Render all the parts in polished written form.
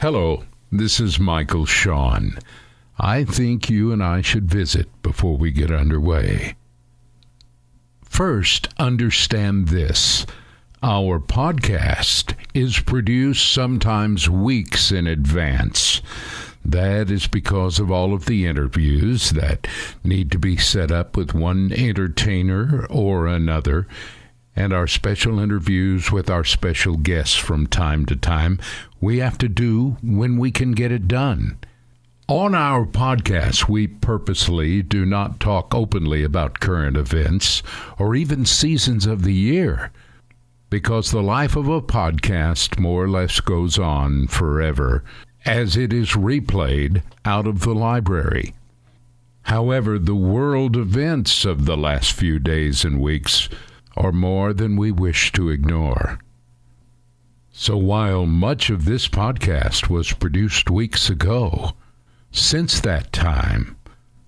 Hello, this is Michael Shawn. I think you and I should visit before we get underway. First, understand this. Our podcast is produced sometimes weeks in advance. That is because of all of the interviews that need to be set up with one entertainer or another, and our special interviews with our special guests from time to time we have to do when we can get it done. On our podcast, we purposely do not talk openly about current events or even seasons of the year, because the life of a podcast more or less goes on forever as it is replayed out of the library. However, the world events of the last few days and weeks are more than we wish to ignore. So while much of this podcast was produced weeks ago, since that time,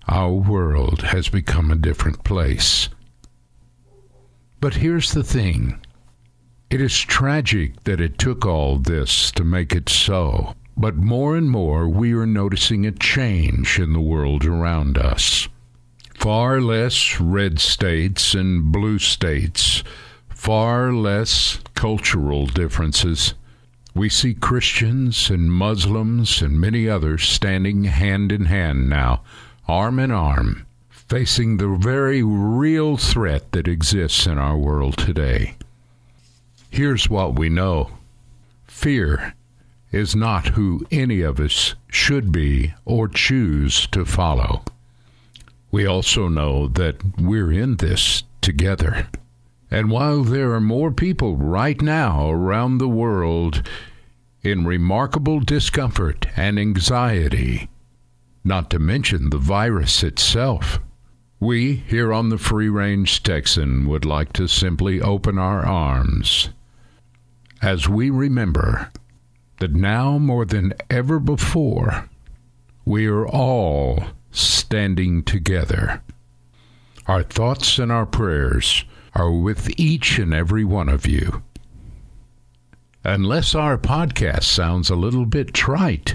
our world has become a different place. But here's the thing. It is tragic that it took all this to make it so, but more and more we are noticing a change in the world around us. Far less red states and blue states, far less cultural differences. We see Christians and Muslims and many others standing hand in hand now, arm in arm, facing the very real threat that exists in our world today. Here's what we know. Fear is not who any of us should be or choose to follow. We also know that we're in this together. And while there are more people right now around the world in remarkable discomfort and anxiety, not to mention the virus itself, we here on the Free Range Texan would like to simply open our arms as we remember that now more than ever before, we are all standing together. Our thoughts and our prayers are with each and every one of you. Unless our podcast sounds a little bit trite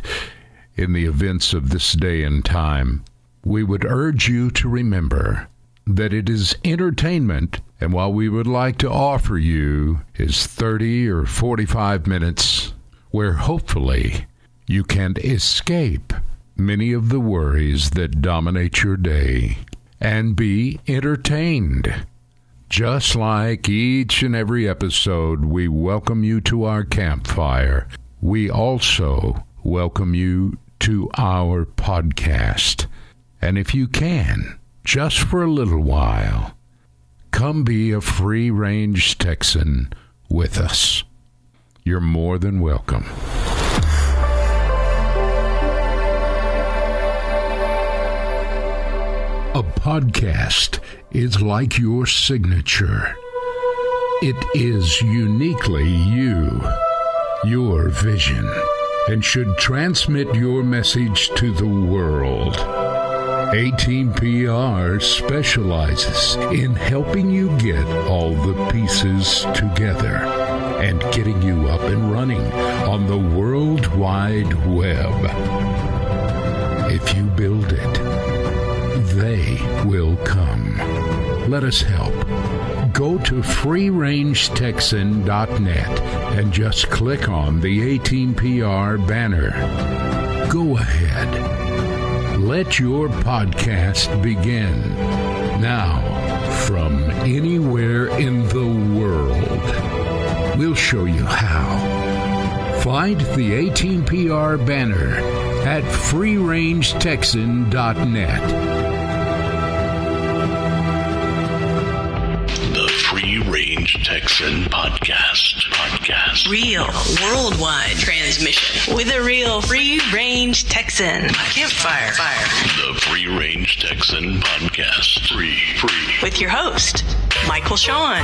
in the events of this day and time, we would urge you to remember that it is entertainment, and what we would like to offer you is 30 or 45 minutes where hopefully you can escape many of the worries that dominate your day and be entertained. Just like each and every episode, we welcome you to our campfire. We also welcome you to our podcast. And if you can, just for a little while, come be a Free Range Texan with us. You're more than welcome. A podcast is like your signature. It is uniquely you, your vision, and should transmit your message to the world. 18PR specializes in helping you get all the pieces together and getting you up and running on the World Wide Web. If you build it, they will come. Let us help. Go to freerangetexan.net and just click on the 18PR banner. Go ahead. Let your podcast begin now from anywhere in the world. We'll show you how. Find the 18PR banner at freerangetexan.net. Range Texan podcast. Real worldwide transmission with a real Free Range Texan campfire. The Free Range Texan podcast. Free. With your host, Michael Shawn.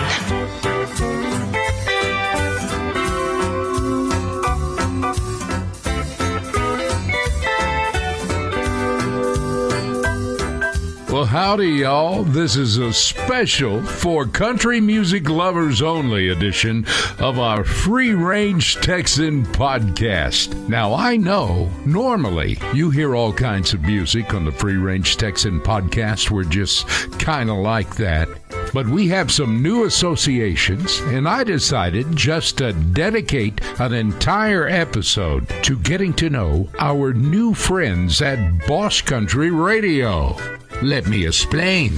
Well, howdy, y'all. This is a special for country music lovers only edition of our Free Range Texan podcast. Now, I know normally you hear all kinds of music on the Free Range Texan podcast. We're just kind of like that. But we have some new associations, and I decided just to dedicate an entire episode to getting to know our new friends at Boss Country Radio. Let me explain.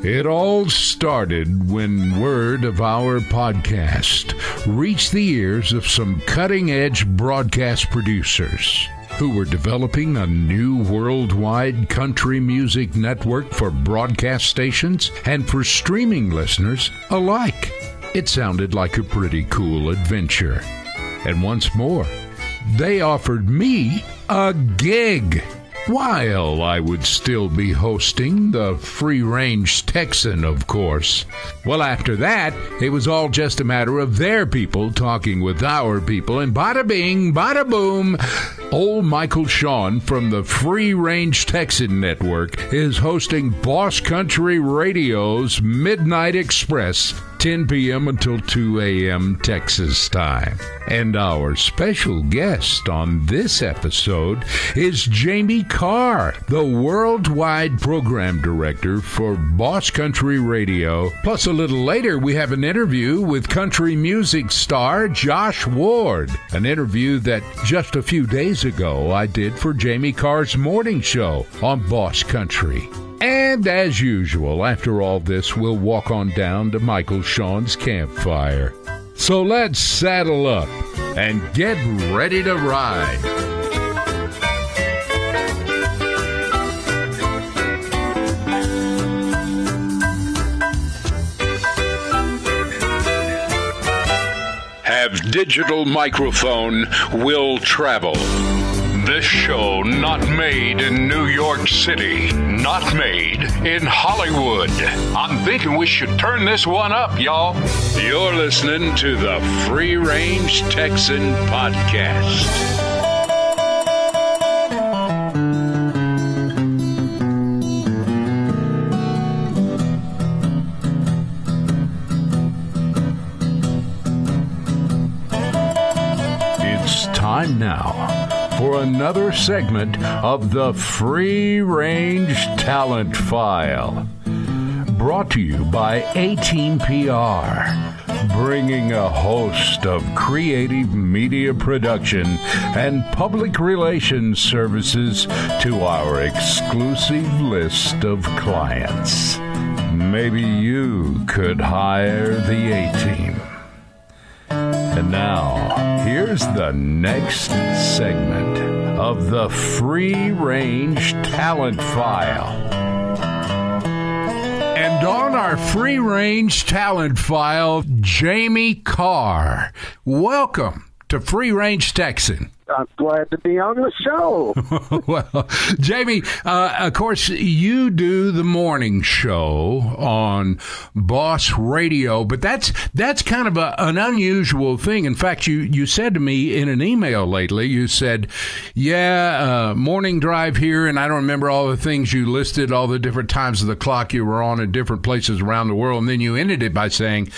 It all started when word of our podcast reached the ears of some cutting-edge broadcast producers who were developing a new worldwide country music network for broadcast stations and for streaming listeners alike. It sounded like a pretty cool adventure. And once more, they offered me a gig while I would still be hosting the Free Range Texan, of course. Well, after that, it was all just a matter of their people talking with our people, and bada bing, bada boom, old Michael Shawn from the Free Range Texan Network is hosting Boss Country Radio's Midnight Express, 10 p.m. until 2 a.m. Texas time. And our special guest on this episode is Jamie Carr, the worldwide program director for Boss Country Radio. Plus, a little later, we have an interview with country music star Josh Ward, an interview that just a few days ago I did for Jamie Carr's morning show on Boss Country. And as usual, after all this, we'll walk on down to Michael Shawn's campfire. So let's saddle up and get ready to ride. Have digital microphone will travel. This show not made in New York City, not made in Hollywood. I'm thinking we should turn this one up, y'all. You're listening to the Free Range Texan Podcast. It's time now for another segment of the Free Range Talent File. Brought to you by A-Team PR, bringing a host of creative media production and public relations services to our exclusive list of clients. Maybe you could hire the A-Team. And now, here's the next segment of the Free Range Talent File. And on our Free Range Talent File, Jamie Carr. Welcome to Free Range Texan. I'm glad to be on the show. Well, Jamie, of course, you do the morning show on Boss Radio, but that's kind of an unusual thing. In fact, you said to me in an email lately, you said, morning drive here, and I don't remember all the things you listed, all the different times of the clock you were on in different places around the world, and then you ended it by saying,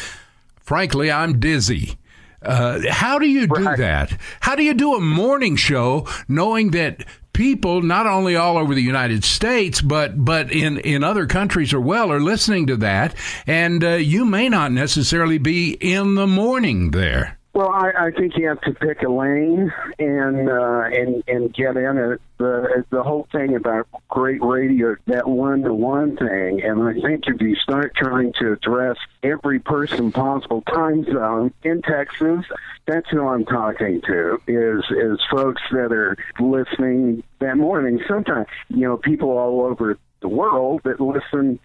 frankly, I'm dizzy. How do you do that? How do you do a morning show knowing that people, not only all over the United States, but in other countries are listening to that, and you may not necessarily be in the morning there? Well, I think you have to pick a lane and get in it. The whole thing about great radio, that one-to-one thing, and I think if you start trying to address every person possible time zone in Texas, that's who I'm talking to, is folks that are listening that morning. Sometimes, people all over the world that listen,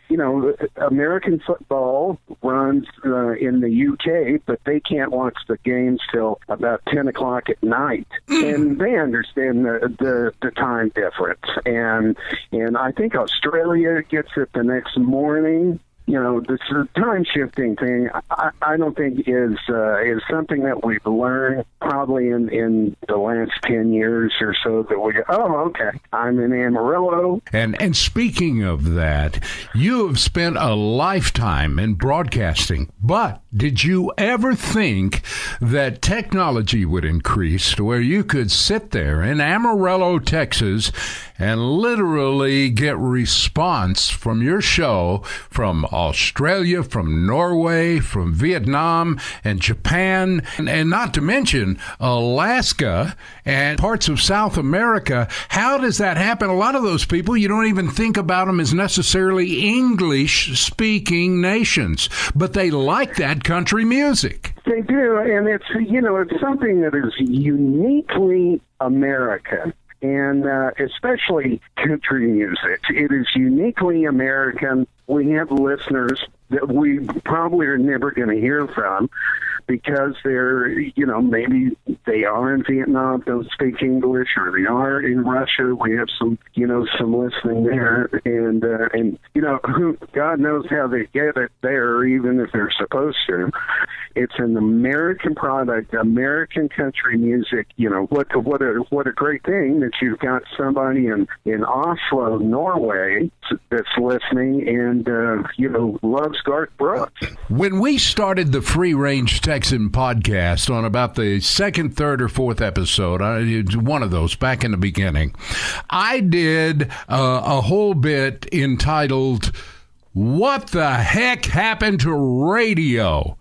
American football runs in the UK, but they can't watch the games till about 10 o'clock at night. And they understand the time difference. And I think Australia gets it the next morning. this time shifting thing, I don't think is something that we've learned probably in the last 10 years or so, that we go, oh, okay, I'm in Amarillo. And speaking of that, you have spent a lifetime in broadcasting, but did you ever think that technology would increase to where you could sit there in Amarillo, Texas, and literally get response from your show from Australia, from Norway, from Vietnam, and Japan, and not to mention Alaska and parts of South America? How does that happen? A lot of those people, you don't even think about them as necessarily English-speaking nations, but they like that country music. They do, and it's something that is uniquely American. And especially country music. It is uniquely American. We have listeners that we probably are never going to hear from because they're, maybe they are in Vietnam, don't speak English, or they are in Russia. We have some listening there. And God knows how they get it there, even if they're supposed to. It's an American product, American country music. What a great thing that you've got somebody in Oslo, Norway, that's listening and loves Garth Brooks. When we started the Free Range Texan podcast on about the second, third, or fourth episode, one of those back in the beginning, I did a whole bit entitled "What the Heck Happened to Radio?"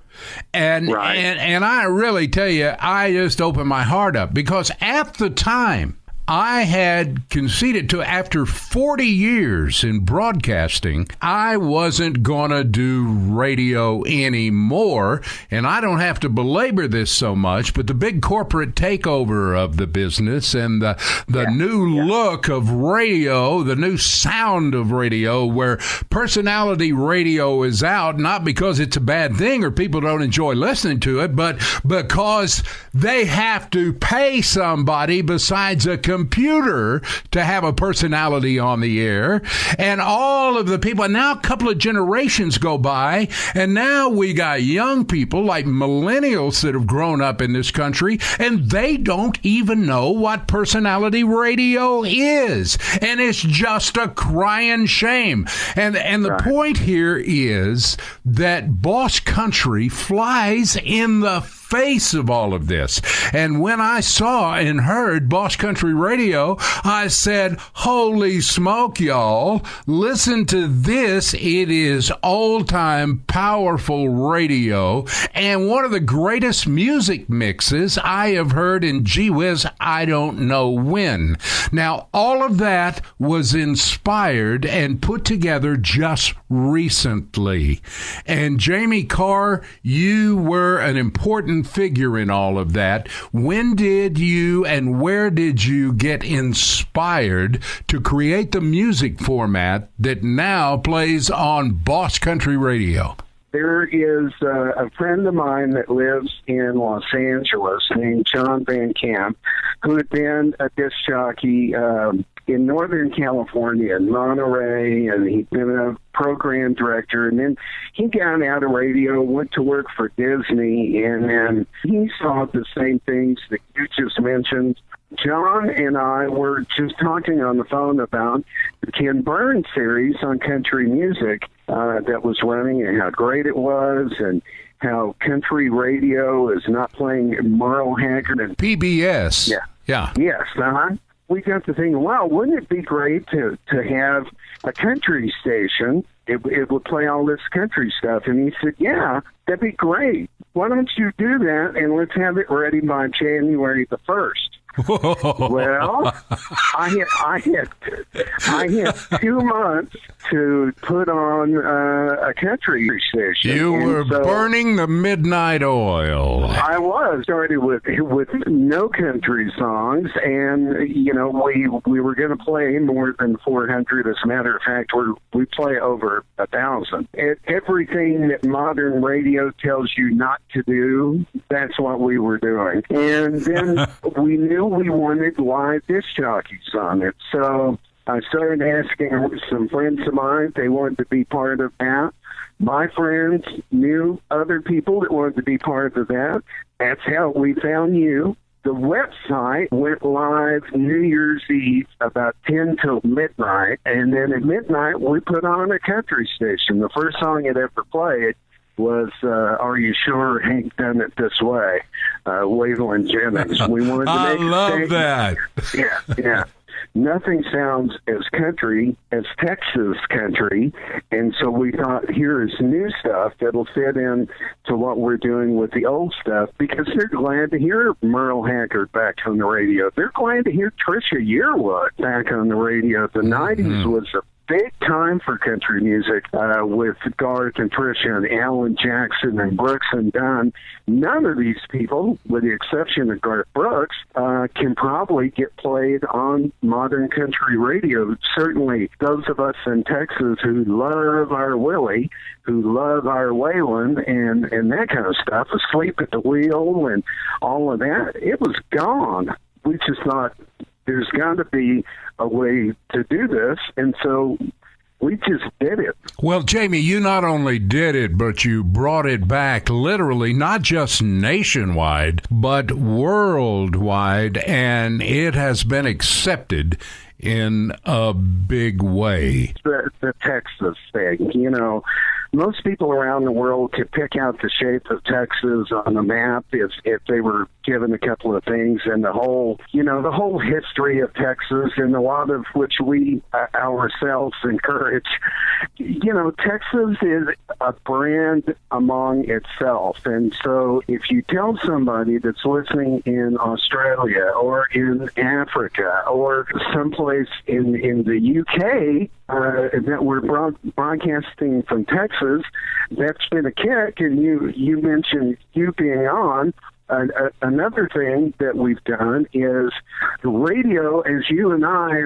And I really tell you, I just opened my heart up because at the time I had conceded to, after 40 years in broadcasting, I wasn't going to do radio anymore. And I don't have to belabor this so much, but the big corporate takeover of the business and the new look of radio, the new sound of radio, where personality radio is out, not because it's a bad thing or people don't enjoy listening to it, but because they have to pay somebody besides a computer to have a personality on the air. And all of the people, and now a couple of generations go by, and now we got young people like millennials that have grown up in this country, and they don't even know what personality radio is. And it's just a crying shame. And the point here is that Boss Country flies in the face of all of this. And when I saw and heard Boss Country Radio, I said, holy smoke, y'all, listen to this. It is old-time powerful radio and one of the greatest music mixes I have heard in, gee whiz, I don't know when. Now, all of that was inspired and put together just recently. And Jamie Carr, you were an important figure in all of that. When did you and where did you get inspired to create the music format that now plays on Boss Country Radio? There is a friend of mine that lives in Los Angeles named John Van Camp, who had been a disc jockey in Northern California, in Monterey, and he'd been a program director. And then he got out of radio, went to work for Disney, and then he saw the same things that you just mentioned. John and I were just talking on the phone about the Ken Burns series on country music that was running and how great it was, and how country radio is not playing Merle Haggard and PBS. Yeah. Yes. We got to thinking, wow, wouldn't it be great to have a country station? It would play all this country stuff. And he said, yeah, that'd be great. Why don't you do that, and let's have it ready by January the 1st. Well, I had 2 months to put on a country station. You were burning the midnight oil. I was. Started with no country songs, and we were going to play more than 400. As a matter of fact, we play over 1,000. Everything that modern radio tells you not to do, that's what we were doing. And then we knew we wanted live disc jockeys on it. So I started asking some friends of mine if they wanted to be part of that. my friends knew other people that wanted to be part of that. That's how we found you. The website went live New Year's Eve about 10 till midnight, and then at midnight we put on a country station. The first song it ever played was Are You Sure Hank Done It This Way, Waylon Jennings. We wanted to make I love that. Yeah. Nothing sounds as country as Texas country, and so we thought, here is new stuff that'll fit in to what we're doing with the old stuff, because they're glad to hear Merle Haggard back on the radio. They're glad to hear Trisha Yearwood back on the radio. The 90s was a big time for country music with Garth and Trisha and Alan Jackson and Brooks and Dunn. None of these people, with the exception of Garth Brooks, can probably get played on modern country radio. Certainly those of us in Texas who love our Willie, who love our Waylon and that kind of stuff, Asleep at the Wheel and all of that, it was gone. We just thought, there's got to be a way to do this, and so we just did it. Well, Jamie, you not only did it, but you brought it back literally, not just nationwide, but worldwide, and it has been accepted in a big way. The Texas thing, you know, most people around the world could pick out the shape of Texas on the map if they were given a couple of things, and the whole history of Texas, and a lot of which we ourselves encourage. You know, Texas is a brand among itself, and so if you tell somebody that's listening in Australia or in Africa or someplace in the UK that we're broadcasting from Texas, that's been a kick. And you mentioned you being on. Another thing that we've done is the radio, as you and I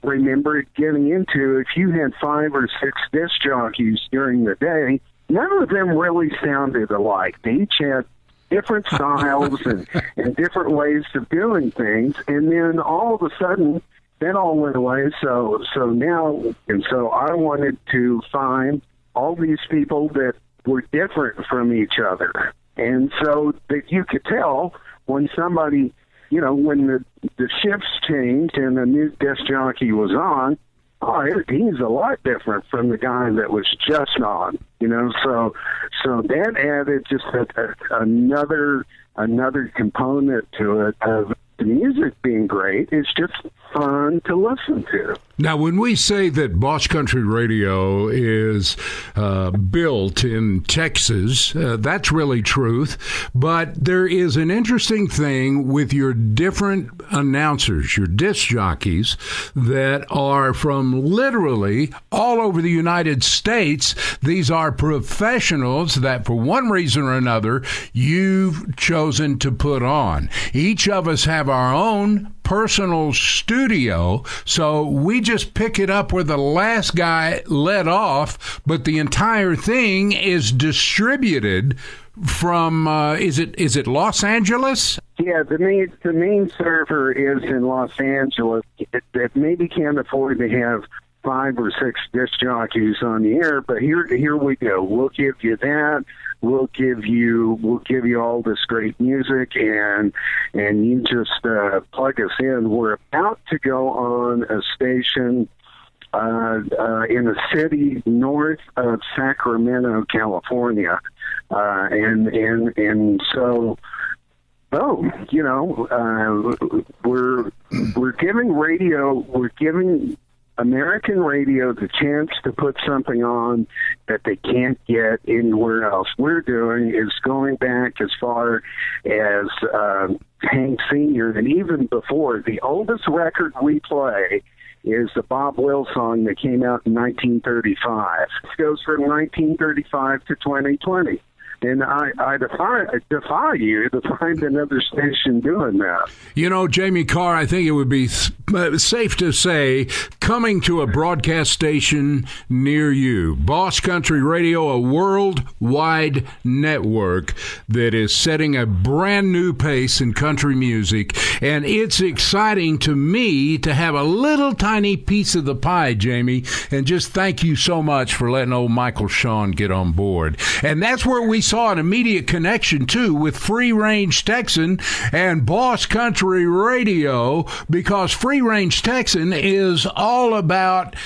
remember getting into. If you had 5 or 6 disc jockeys during the day, none of them really sounded alike. They each had different styles and different ways of doing things. And then all of a sudden, that all went away. So I wanted to find all these people that were different from each other. And so that you could tell when somebody, you know, when the shifts changed and a new disc jockey was on, he's a lot different from the guy that was just on, you know. So that added just another component to it of the music being great. It's just fun to listen to. Now, when we say that Boss Country Radio is built in Texas, that's really truth. But there is an interesting thing with your different announcers, your disc jockeys, that are from literally all over the United States. These are professionals that, for one reason or another, you've chosen to put on. Each of us have our own personal studio, so we just pick it up where the last guy let off, but the entire thing is distributed from is it Los Angeles? Yeah, the main server is in Los Angeles. It maybe can't afford to have 5 or 6 disc jockeys on the air, but here we go. We'll give you that. We'll give you all this great music, and you just plug us in. We're about to go on a station in a city north of Sacramento, California, and so. Oh, you know, we're giving American radio the chance to put something on that they can't get anywhere else. We're doing is going back as far as Hank Sr. and even before. The oldest record we play is the Bob Wills song that came out in 1935. This goes from 1935 to 2020. And I defy you to find another station doing that. You know, Jamie Carr, I think it would be safe to say, coming to a broadcast station near you. Boss Country Radio, a worldwide network that is setting a brand new pace in country music. And it's exciting to me to have a little tiny piece of the pie, Jamie. And just thank you so much for letting old Michael Shawn get on board. And that's where we saw an immediate connection, too, with Free Range Texan and Boss Country Radio, because Free Range Texan is all about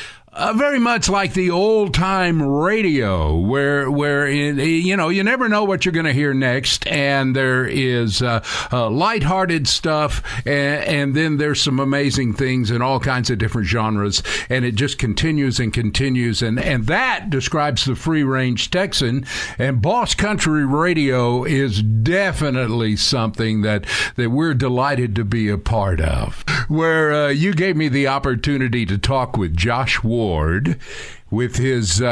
very much like the old-time radio, where you never know what you're going to hear next, and there is lighthearted stuff, and then there's some amazing things in all kinds of different genres, and it just continues and continues, and that describes the Free Range Texan. And Boss Country Radio is definitely something that we're delighted to be a part of, where you gave me the opportunity to talk with Josh Ward with his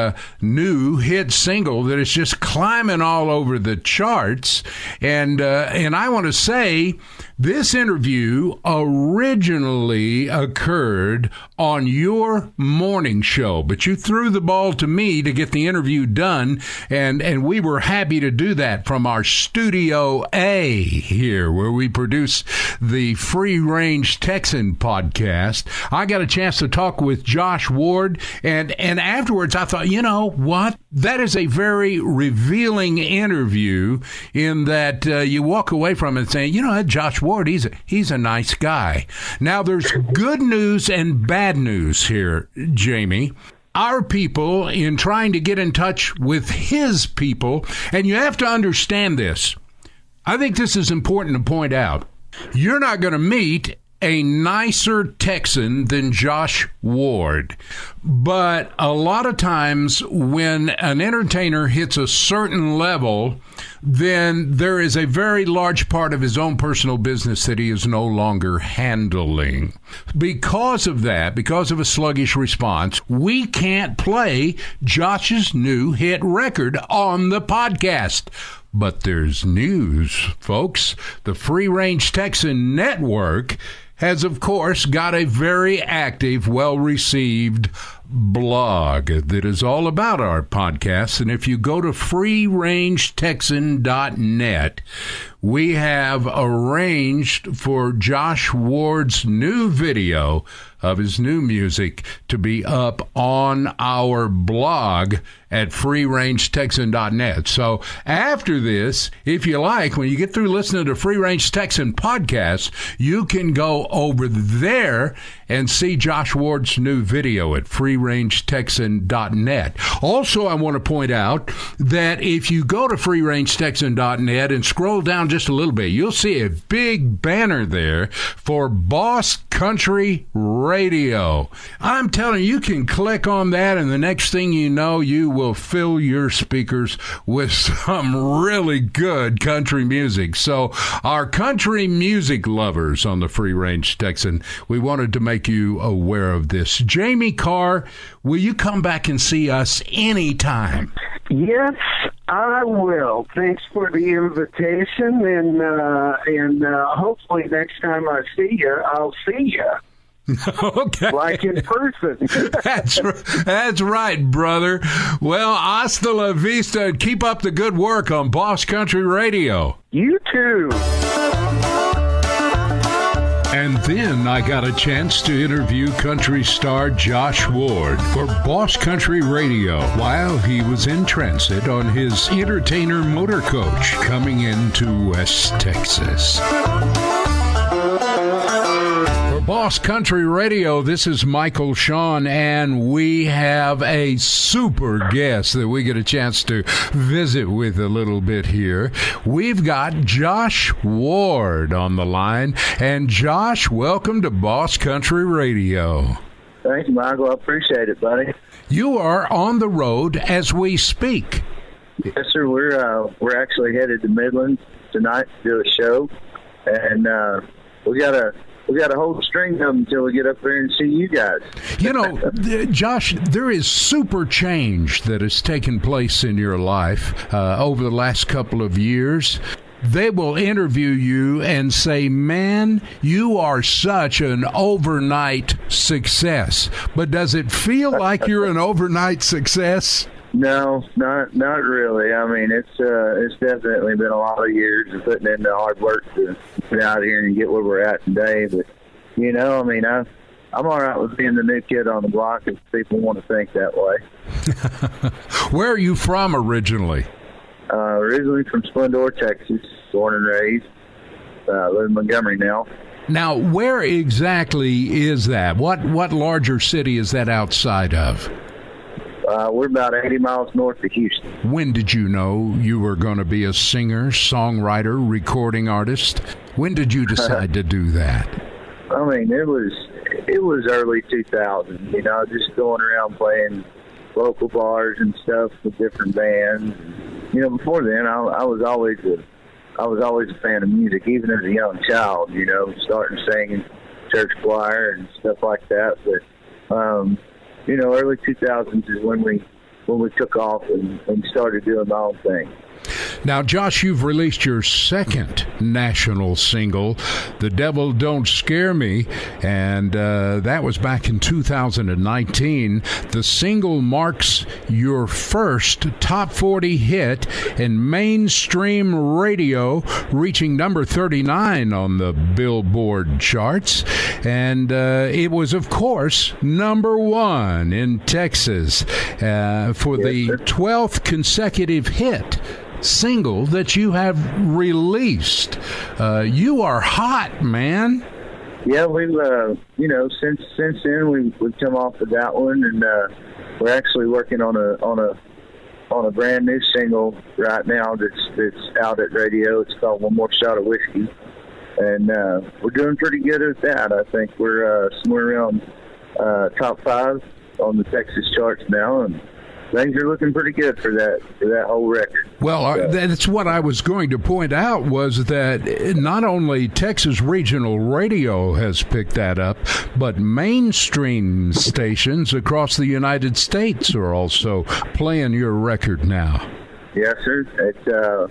new hit single that is just climbing all over the charts. And I want to say this interview originally occurred on your morning show, but you threw the ball to me to get the interview done, and we were happy to do that from our Studio A here, where we produce the Free Range Texan podcast. I got a chance to talk with Josh Ward, and afterwards I thought, you know what? That is a very revealing interview in that you walk away from it saying, you know, Josh Ward, he's a nice guy. Now, there's good news and bad news here, Jamie. Our people in trying to get in touch with his people, and you have to understand this. I think this is important to point out. You're not going to meet a nicer Texan than Josh Ward. But a lot of times when an entertainer hits a certain level, then there is a very large part of his own personal business that he is no longer handling. Because of that, because of a sluggish response, we can't play Josh's new hit record on the podcast. But there's news, folks. The Free Range Texan Network has, of course, got a very active, well-received blog that is all about our podcast. And if you go to freerangetexan.net, we have arranged for Josh Ward's new video of his new music to be up on our blog at freerangetexan.net. So after this, if you like, when you get through listening to Free Range Texan podcast, you can go over there and see Josh Ward's new video at freerangetexan.net. Also, I want to point out that if you go to freerangetexan.net and scroll down just a little bit, you'll see a big banner there for Boss Country Radio. I'm telling you, you can click on that, and the next thing you know, you will fill your speakers with some really good country music. So our country music lovers on the Free Range Texan, we wanted to make you aware of this. Jamie Carr, will you come back and see us anytime? Yes, I will. Thanks for the invitation, and hopefully next time I see you, I'll see you. Okay. Like in person. That's right, brother. Well, hasta la vista, and keep up the good work on Boss Country Radio. You too. And then I got a chance to interview country star Josh Ward for Boss Country Radio while he was in transit on his entertainer motor coach coming into West Texas. For Boss Country Radio, this is Michael Shawn, and we have a super guest that we get a chance to visit with a little bit here. We've got Josh Ward on the line. And Josh, welcome to Boss Country Radio. Thanks, Michael. I appreciate it, buddy. You are on the road as we speak. Yes, sir. We're actually headed to Midland tonight to do a show, and we got a whole string of them until we get up there and see you guys. You know, Josh, there is super change that has taken place in your life over the last couple of years. they will interview you and say, man, you are such an overnight success. But does it feel like you're an overnight success? No, not really. I mean, it's definitely been a lot of years of putting in the hard work to get out here and get where we're at today. But, you know, I mean, I'm all right with being the new kid on the block if people want to think that way. Where are you from originally? Originally from Splendor, Texas, born and raised. Live in Montgomery now. Now, where exactly is that? What larger city is that outside of? We're about 80 miles north of Houston. When did you know you were going to be a singer, songwriter, recording artist? When did you decide to do that? I mean, it was early 2000s, you know, just going around playing local bars and stuff with different bands. You know, before then, I was always a fan of music, even as a young child. You know, starting singing church choir and stuff like that. But you know, early 2000s is when we took off and started doing my own thing. Now, Josh, you've released your second national single, The Devil Don't Scare Me, and that was back in 2019. The single marks your first top 40 hit in mainstream radio, reaching number 39 on the Billboard charts. And it was, of course, number one in Texas for the 12th consecutive hit single that you have released. You are hot, man. Yeah, we've you know, since then we've come off of that one, and we're actually working on a brand new single right now that's out at radio. It's called One More Shot of Whiskey, and we're doing pretty good at that. I think we're somewhere around top 5 on the Texas charts now, and things are looking pretty good for that whole record. Well, that's what I was going to point out, was that not only Texas regional radio has picked that up, but mainstream stations across the United States are also playing your record now. Yes, sir.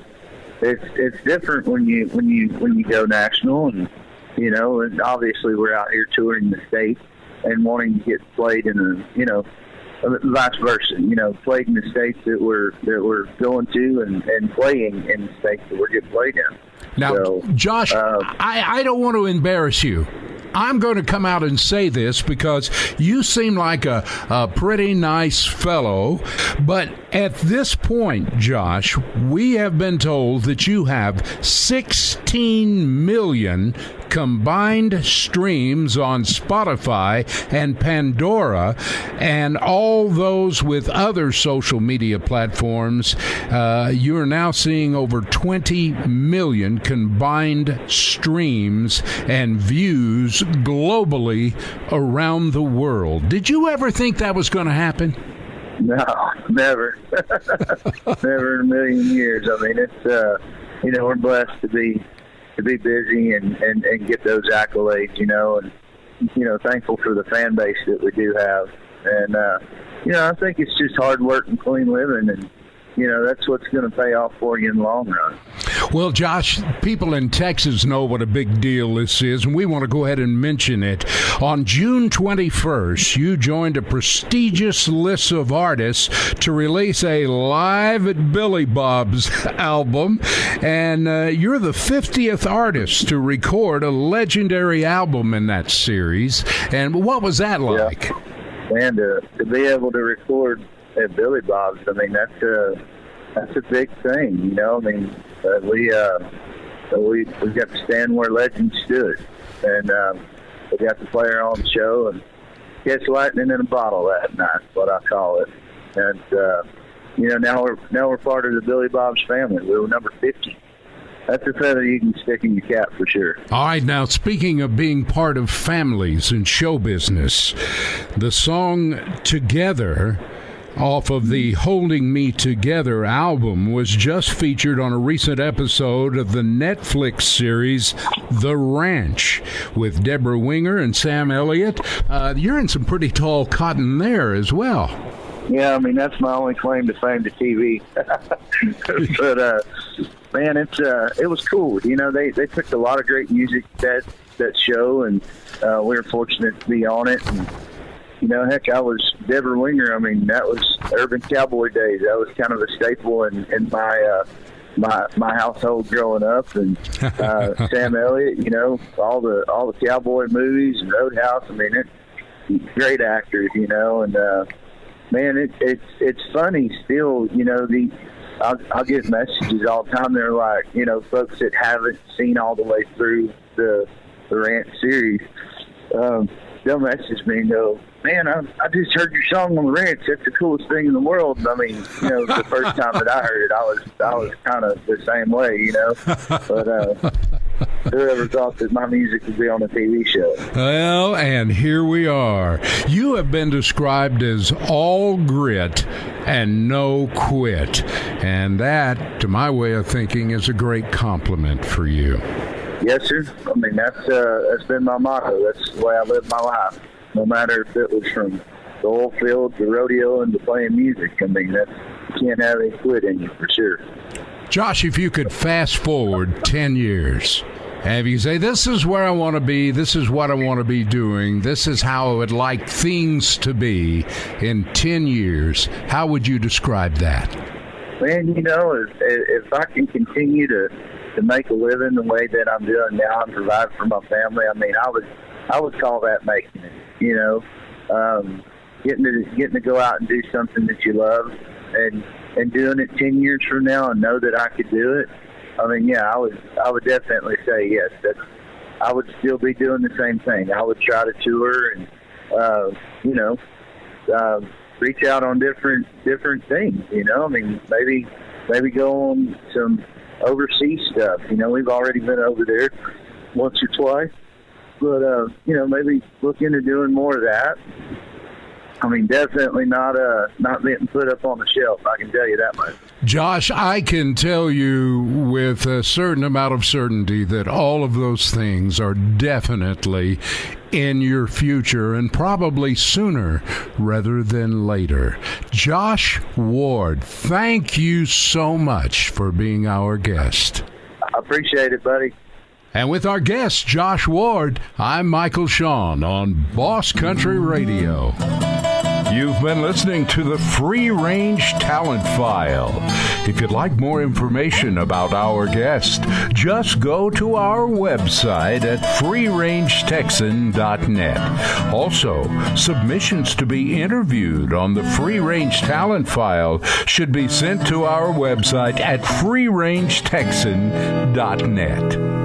It's different when you go national, and you know, and obviously we're out here touring the state and wanting to get played in a, you know, vice versa, you know, played in the states that we're going to, and playing in the states that we're getting played in. Now, so, Josh, I don't want to embarrass you. I'm going to come out and say this because you seem like a pretty nice fellow. But at this point, Josh, we have been told that you have 16 million combined streams on Spotify and Pandora, and all those with other social media platforms. You are now seeing over 20 million combined streams and views globally around the world. Did you ever think that was going to happen? No, never. Never in a million years. I mean, it's you know, we're blessed to be busy and get those accolades, you know, and you know, thankful for the fan base that we do have. And you know, I think it's just hard work and clean living, and you know, that's what's going to pay off for you in the long run. Well, Josh, people in Texas know what a big deal this is, and we want to go ahead and mention it. On June 21st, you joined a prestigious list of artists to release a Live at Billy Bob's album, and you're the 50th artist to record a legendary album in that series. And what was that like? Yeah. And to be able to record at Billy Bob's, I mean, that's a big thing, you know. I mean, we got to stand where legends stood, and we got to play our own show and catch lightning in a bottle that night, what I call it. And you know, now we're part of the Billy Bob's family. We were number 50. That's a feather you can stick in your cap for sure. All right, now speaking of being part of families in show business, the song Together off of the Holding Me Together album was just featured on a recent episode of the Netflix series The Ranch with Deborah Winger and Sam Elliott. You're in some pretty tall cotton there as well. Yeah, I mean, that's my only claim to fame to TV. But man, it was cool. You know, they picked a lot of great music that show, and we were fortunate to be on it. And, you know, heck, I was Deborah Winger. I mean, that was Urban Cowboy days. That was kind of a staple in my household growing up. And Sam Elliott, you know, all the cowboy movies and Roadhouse. I mean, great actors, you know. And man, it's funny still. You know, I'll get messages all the time. They're like, you know, folks that haven't seen all the way through the Ranch series. They'll message me and go, man, I just heard your song on the Ranch. That's the coolest thing in the world. I mean, you know, the first time that I heard it, I was kind of the same way, you know. But whoever thought that my music would be on a TV show? Well, and here we are. You have been described as all grit and no quit. And that, to my way of thinking, is a great compliment for you. Yes, sir. I mean, that's been my motto. That's the way I live my life. No matter if it was from the oil field to rodeo and to playing music. I mean, you can't have any quit in you for sure. Josh, if you could fast forward 10 years, and if you say, this is where I want to be, this is what I want to be doing, this is how I would like things to be in 10 years, how would you describe that? Man, you know, if I can continue to make a living the way that I'm doing now and provide for my family, I mean, I would call that making it. You know, getting to go out and do something that you love, and doing it 10 years from now, and know that I could do it. I mean, yeah, I would definitely say yes. That I would still be doing the same thing. I would try to tour and you know, reach out on different things. You know, I mean, maybe go on some overseas stuff. You know, we've already been over there once or twice. But, you know, maybe look into doing more of that. I mean, definitely not being put up on the shelf, I can tell you that much. Josh, I can tell you with a certain amount of certainty that all of those things are definitely in your future, and probably sooner rather than later. Josh Ward, thank you so much for being our guest. I appreciate it, buddy. And with our guest, Josh Ward, I'm Michael Shawn on Boss Country Radio. You've been listening to the Free Range Talent File. If you'd like more information about our guest, just go to our website at freerangetexan.net. Also, submissions to be interviewed on the Free Range Talent File should be sent to our website at freerangetexan.net.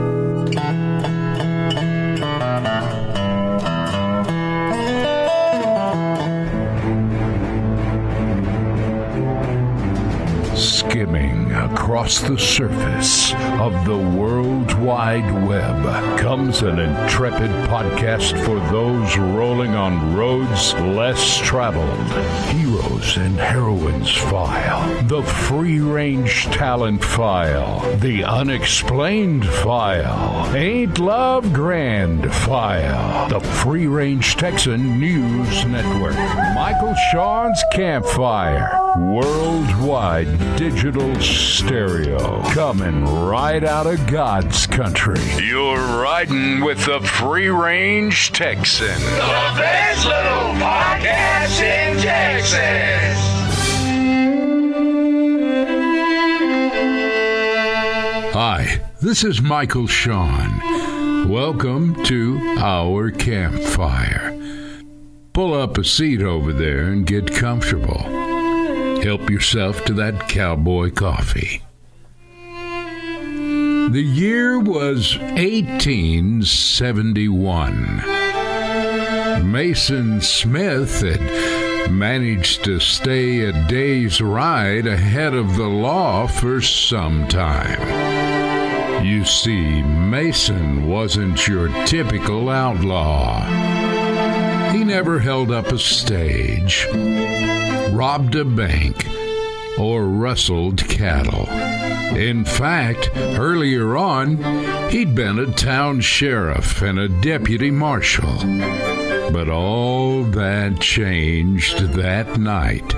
Skimming across the surface of the World Wide Web comes an intrepid podcast for those rolling on roads less traveled. Heroes and Heroines File, the Free Range Talent File, the Unexplained File, Ain't Love Grand File, the Free Range Texan News Network, Michael Shawn's Campfire, worldwide digital stereo, coming right out of God's country. You're riding with the Free Range Texan, the best little podcast in Texas. Hi, this is Michael Shawn. Welcome to our campfire. Pull up a seat over there and get comfortable. Help yourself to that cowboy coffee. The year was 1871. Mason Smith had managed to stay a day's ride ahead of the law for some time. You see, Mason wasn't your typical outlaw. He never held up a stage, robbed a bank, or rustled cattle. In fact, earlier on, he'd been a town sheriff and a deputy marshal. But all that changed that night.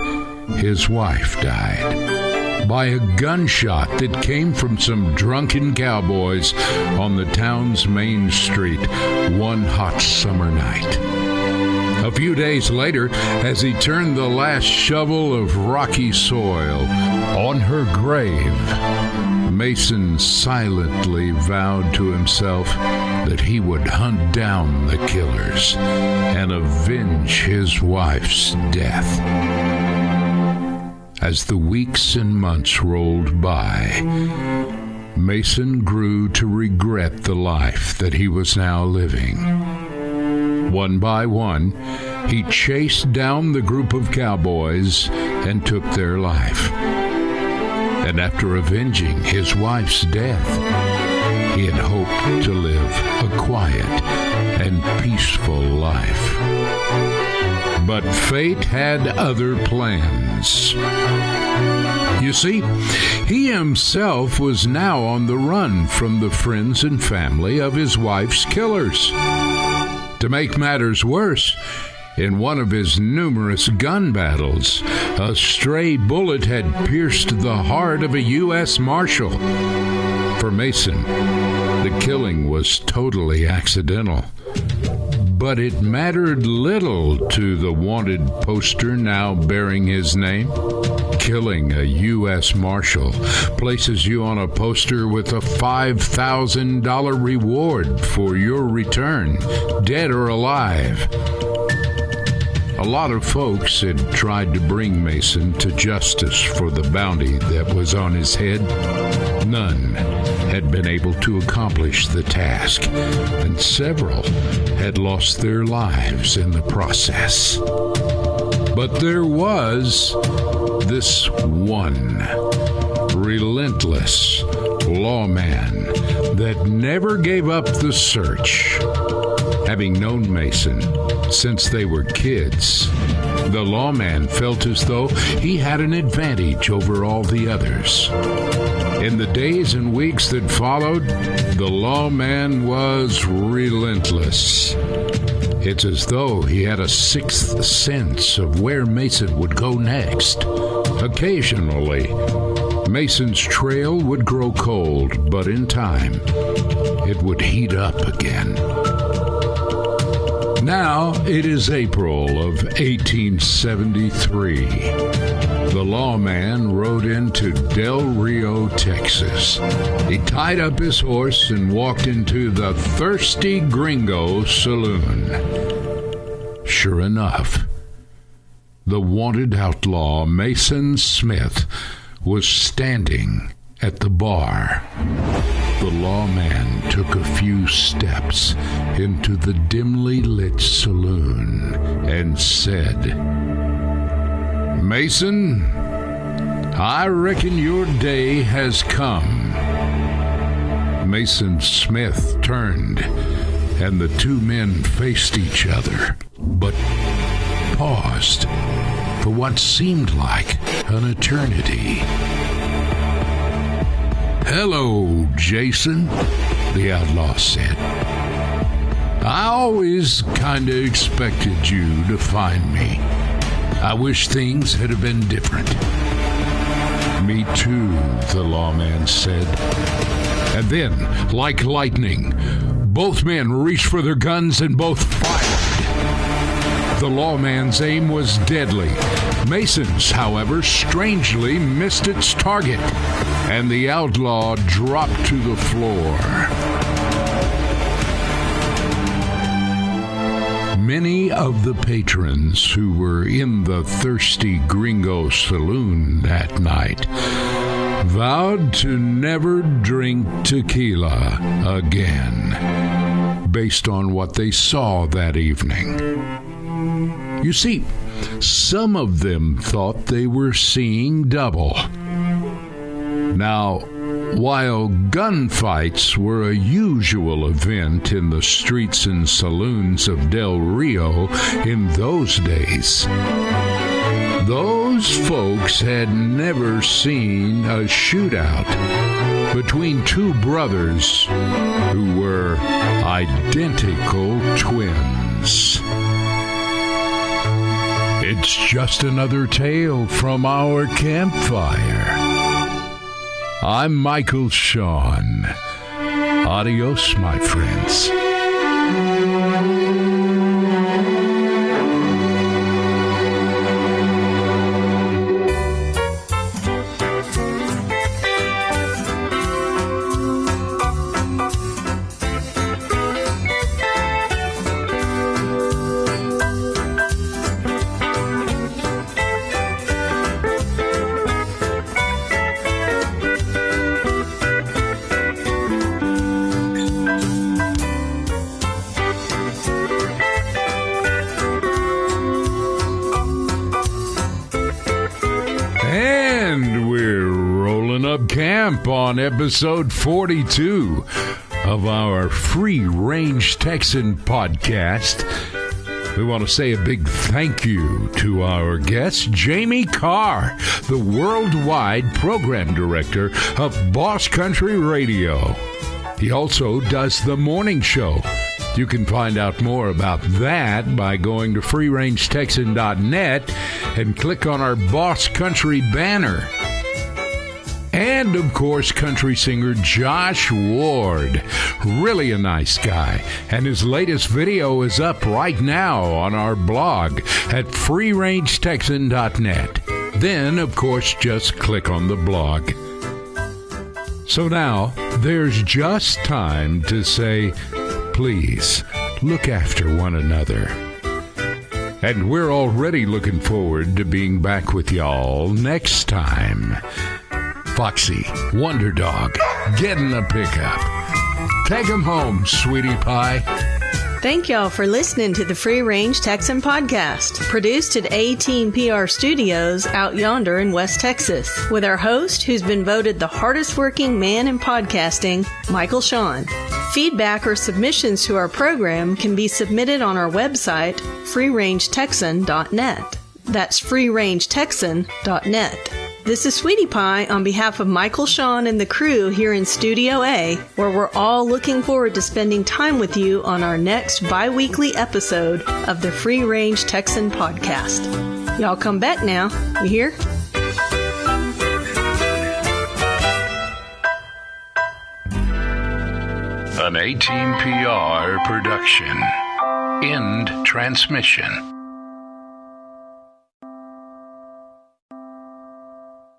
His wife died by a gunshot that came from some drunken cowboys on the town's main street one hot summer night. A few days later, as he turned the last shovel of rocky soil on her grave, Mason silently vowed to himself that he would hunt down the killers and avenge his wife's death. As the weeks and months rolled by, Mason grew to regret the life that he was now living. One by one, he chased down the group of cowboys and took their life. And after avenging his wife's death, he had hoped to live a quiet and peaceful life. But fate had other plans. You see, he himself was now on the run from the friends and family of his wife's killers. To make matters worse, in one of his numerous gun battles, a stray bullet had pierced the heart of a U.S. Marshal. For Mason, the killing was totally accidental. But it mattered little to the wanted poster now bearing his name. Killing a U.S. Marshal places you on a poster with a $5,000 reward for your return, dead or alive. A lot of folks had tried to bring Mason to justice for the bounty that was on his head. None had been able to accomplish the task, and several had lost their lives in the process. But there was this one relentless lawman that never gave up the search. Having known Mason since they were kids, the lawman felt as though he had an advantage over all the others. In the days and weeks that followed, the lawman was relentless. It's as though he had a sixth sense of where Mason would go next. Occasionally, Mason's trail would grow cold, but in time, it would heat up again. Now it is April of 1873. The lawman rode into Del Rio, Texas. He tied up his horse and walked into the Thirsty Gringo Saloon. Sure enough, the wanted outlaw Mason Smith was standing at the bar. The lawman took a few steps into the dimly lit saloon and said, "Mason, I reckon your day has come." Mason Smith turned, and the two men faced each other, but paused for what seemed like an eternity. "Hello, Jason," the outlaw said. "I always kinda expected you to find me. I wish things had been different." "Me too," the lawman said. And then, like lightning, both men reached for their guns and both fired. The lawman's aim was deadly. Mason's, however, strangely missed its target, and the outlaw dropped to the floor. Many of the patrons who were in the Thirsty Gringo Saloon that night vowed to never drink tequila again, based on what they saw that evening. You see, some of them thought they were seeing double. Now, while gunfights were a usual event in the streets and saloons of Del Rio in those days, those folks had never seen a shootout between two brothers who were identical twins. It's just another tale from our campfire. I'm Michael Shawn. Adios, my friends. Camp on episode 42 of our Free Range Texan podcast. We want to say a big thank you to our guest, Jamie Carr, the worldwide program director of Boss Country Radio. He also does the morning show. You can find out more about that by going to freerangetexan.net and click on our Boss Country banner. And, of course, country singer Josh Ward. Really a nice guy. And his latest video is up right now on our blog at freerangetexan.net. Then, of course, just click on the blog. So now, there's just time to say, please, look after one another. And we're already looking forward to being back with y'all next time. Foxy, Wonder Dog, get in the pickup. Take him home, sweetie pie. Thank y'all for listening to the Free Range Texan podcast, produced at A-Team PR Studios out yonder in West Texas, with our host, who's been voted the hardest working man in podcasting, Michael Shawn. Feedback or submissions to our program can be submitted on our website, freerangetexan.net. That's freerangetexan.net. This is Sweetie Pie on behalf of Michael Shawn and the crew here in Studio A, where we're all looking forward to spending time with you on our next bi-weekly episode of the Free Range Texan podcast. Y'all come back now, you hear? An A-Team PR production. End transmission.